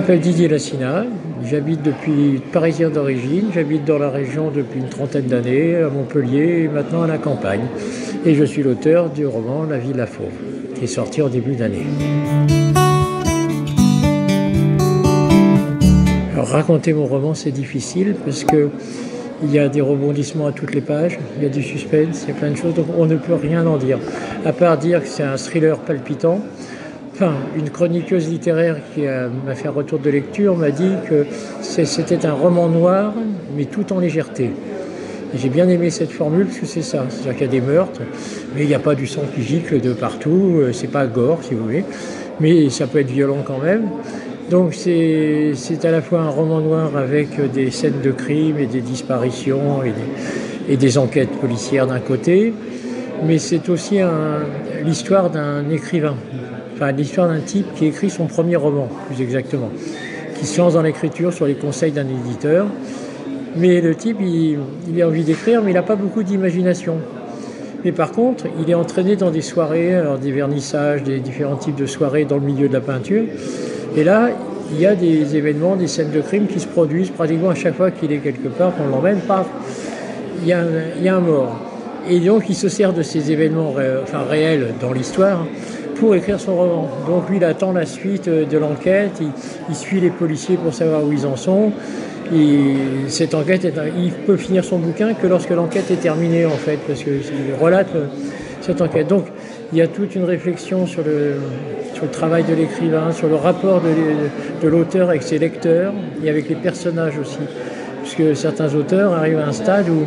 m'appelle Didier Lassina, j'habite depuis parisien d'origine, j'habite dans la région depuis une trentaine d'années, à Montpellier et maintenant à la campagne. Et je suis l'auteur du roman La Vie de la Fauve, qui est sorti en début d'année. Alors raconter mon roman c'est difficile parce que il y a des rebondissements à toutes les pages, il y a du suspense, il y a plein de choses, donc on ne peut rien en dire. À part dire que c'est un thriller palpitant. Enfin, une chroniqueuse littéraire qui m'a fait un retour de lecture m'a dit que c'était un roman noir, mais tout en légèreté. Et j'ai bien aimé cette formule parce que c'est ça. C'est-à-dire qu'il y a des meurtres, mais il n'y a pas du sang qui gicle de partout, c'est pas gore si vous voulez, mais ça peut être violent quand même. Donc c'est à la fois un roman noir avec des scènes de crime et des disparitions et des enquêtes policières d'un côté, mais c'est aussi l'histoire d'un écrivain. Enfin, l'histoire d'un type qui écrit son premier roman, plus exactement, qui se lance dans l'écriture sur les conseils d'un éditeur. Mais le type, il a envie d'écrire, mais il n'a pas beaucoup d'imagination. Mais par contre, il est entraîné dans des soirées, alors des vernissages, des différents types de soirées dans le milieu de la peinture. Et là, il y a des événements, des scènes de crime qui se produisent pratiquement à chaque fois qu'il est quelque part, qu'on l'emmène, paf, il y a un mort. Et donc, il se sert de ces événements réels dans l'histoire pour écrire son roman. Donc lui, il attend la suite de l'enquête, il suit les policiers pour savoir où ils en sont. Et cette enquête, il peut finir son bouquin que lorsque l'enquête est terminée, en fait, parce qu'il relate cette enquête. Donc il y a toute une réflexion sur le travail de l'écrivain, sur le rapport de l'auteur avec ses lecteurs et avec les personnages aussi. Puisque certains auteurs arrivent à un stade où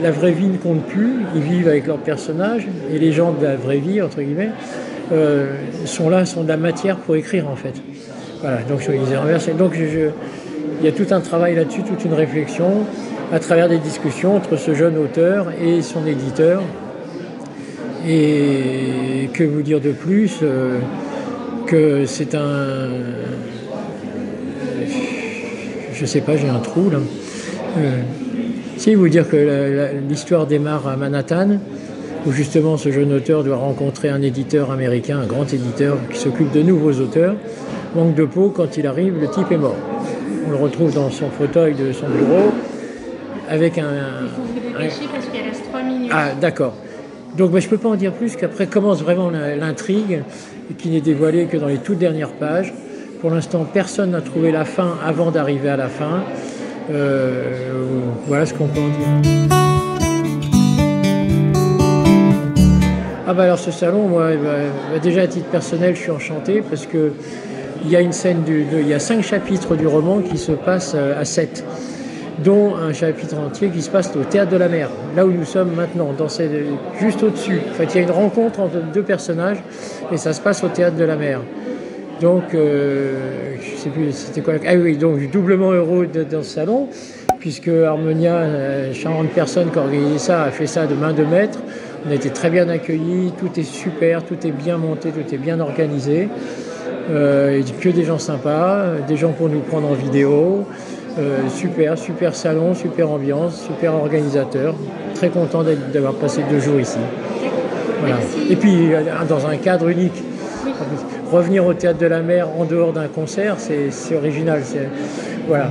la vraie vie ne compte plus, ils vivent avec leurs personnages et les gens de la vraie vie, entre guillemets, sont de la matière pour écrire en fait. Voilà, donc ils renversent. Donc il y a tout un travail là-dessus, toute une réflexion à travers des discussions entre ce jeune auteur et son éditeur. Et que vous dire de plus que c'est un... Je sais pas, j'ai un trou là. Si vous dire que l'histoire démarre à Manhattan, où justement ce jeune auteur doit rencontrer un éditeur américain, un grand éditeur qui s'occupe de nouveaux auteurs. Manque de peau, quand il arrive, le type est mort. On le retrouve dans son fauteuil de son bureau avec Il faut vous dépêcher parce qu'il reste 3 minutes. Ah d'accord. Donc je ne peux pas en dire plus qu'après commence vraiment l'intrigue qui n'est dévoilée que dans les toutes dernières pages. Pour l'instant, personne n'a trouvé la fin avant d'arriver à la fin. Voilà ce qu'on peut en dire. Ah bah alors ce salon, moi, déjà à titre personnel, je suis enchanté parce que il y a une scène, il y a 5 chapitres du roman qui se passent à 7, dont un chapitre entier qui se passe au Théâtre de la Mer, là où nous sommes maintenant, juste au-dessus. En fait, il y a une rencontre entre 2 personnages et ça se passe au Théâtre de la Mer. Donc, je sais plus, c'était quoi. Ah oui, donc doublement heureux dans ce salon, puisque Harmonia, charmante personne qui a organisé ça, a fait ça de main de maître. On a été très bien accueillis, tout est super, tout est bien monté, tout est bien organisé. Que des gens sympas, des gens pour nous prendre en vidéo. Super salon, super ambiance, super organisateur. Très content d'avoir passé 2 jours ici. Voilà. Et puis, dans un cadre unique. Oui. Revenir au Théâtre de la Mer en dehors d'un concert, c'est original. Voilà.